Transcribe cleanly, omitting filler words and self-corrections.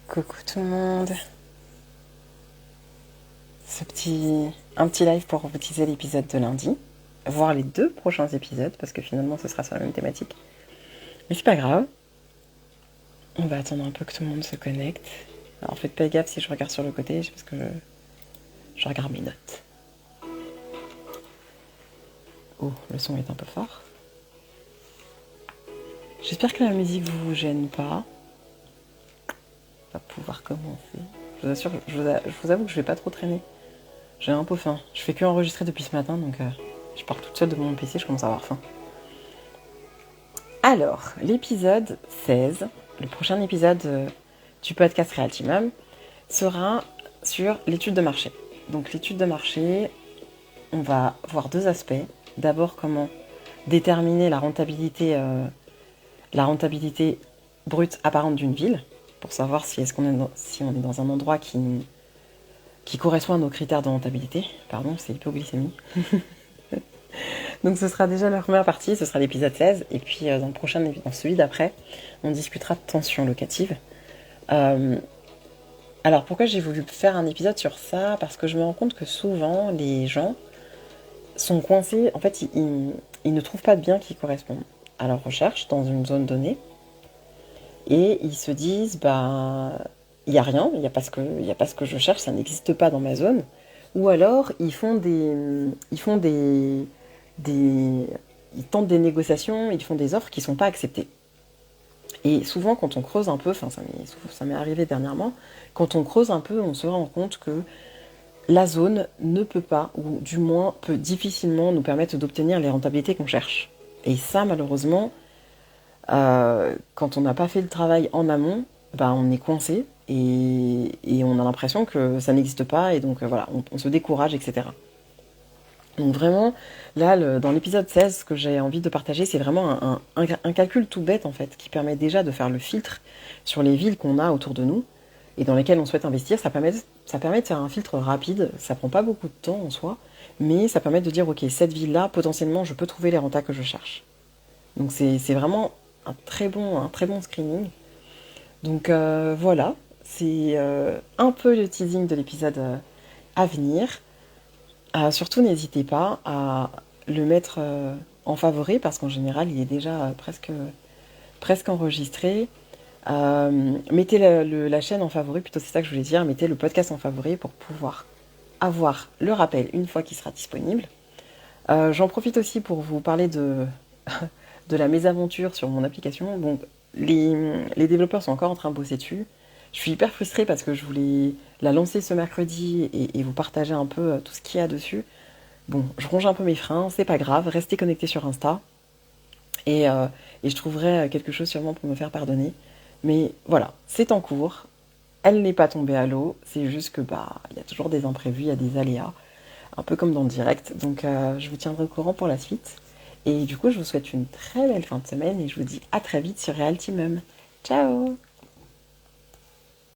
Coucou tout le monde. Un petit live pour vous teaser l'épisode de lundi, voir les 2 prochains épisodes parce que finalement ce sera sur la même thématique. Mais c'est pas grave. On va attendre un peu que tout le monde se connecte. Alors faites pas gaffe si je regarde sur le côté, parce que je regarde mes notes. Oh, le son est un peu fort. J'espère que la musique vous gêne pas. On va pouvoir commencer. Je vous assure, je vous avoue que je vais pas trop traîner. J'ai un peu faim. Je fais que enregistrer depuis ce matin, donc je pars toute seule de mon PC, je commence à avoir faim. Alors, l'épisode 16, le prochain épisode du podcast Realtimum, sera sur l'étude de marché. Donc l'étude de marché, on va voir 2 aspects. D'abord, comment déterminer la rentabilité brute apparente d'une ville, pour savoir si on est dans un endroit qui correspond à nos critères de rentabilité. Pardon, c'est hypoglycémie. Donc ce sera déjà la première partie, ce sera l'épisode 16. Et puis dans celui d'après, on discutera de tension locative. Alors pourquoi j'ai voulu faire un épisode sur ça? Parce que je me rends compte que souvent les gens sont coincés, en fait ils ne trouvent pas de bien qui correspondent à leur recherche dans une zone donnée. Et ils se disent, il n'y a rien, il n'y a pas ce que je cherche, ça n'existe pas dans ma zone. Ou alors, ils tentent des négociations, ils font des offres qui ne sont pas acceptées. Et souvent, quand on creuse un peu, ça m'est arrivé dernièrement, quand on creuse un peu, on se rend compte que la zone ne peut pas, ou du moins peut difficilement nous permettre d'obtenir les rentabilités qu'on cherche. Et ça, malheureusement, quand on n'a pas fait le travail en amont, on est coincé et on a l'impression que ça n'existe pas et donc voilà, on se décourage, etc. Donc vraiment, là, dans l'épisode 16, ce que j'ai envie de partager, c'est vraiment un calcul tout bête en fait, qui permet déjà de faire le filtre sur les villes qu'on a autour de nous et dans lesquelles on souhaite investir. Ça permet de faire un filtre rapide, ça prend pas beaucoup de temps en soi, mais ça permet de dire ok, cette ville-là, potentiellement, je peux trouver les rentas que je cherche. Donc c'est vraiment un très bon screening. Donc voilà, c'est un peu le teasing de l'épisode à venir. Surtout n'hésitez pas à le mettre en favori parce qu'en général il est déjà presque enregistré. Mettez la chaîne en favori, plutôt c'est ça que je voulais dire, mettez le podcast en favori pour pouvoir avoir le rappel une fois qu'il sera disponible. J'en profite aussi pour vous parler de la mésaventure sur mon application. Donc, les développeurs sont encore en train de bosser dessus. Je suis hyper frustrée parce que je voulais la lancer ce mercredi et vous partager un peu tout ce qu'il y a dessus. Bon, je ronge un peu mes freins, c'est pas grave, restez connectés sur Insta et je trouverai quelque chose sûrement pour me faire pardonner. Mais voilà, c'est en cours, elle n'est pas tombée à l'eau, c'est juste que il y a toujours des imprévus, il y a des aléas, un peu comme dans le direct. Donc je vous tiendrai au courant pour la suite. Et du coup, je vous souhaite une très belle fin de semaine et je vous dis à très vite sur Realtimum. Ciao!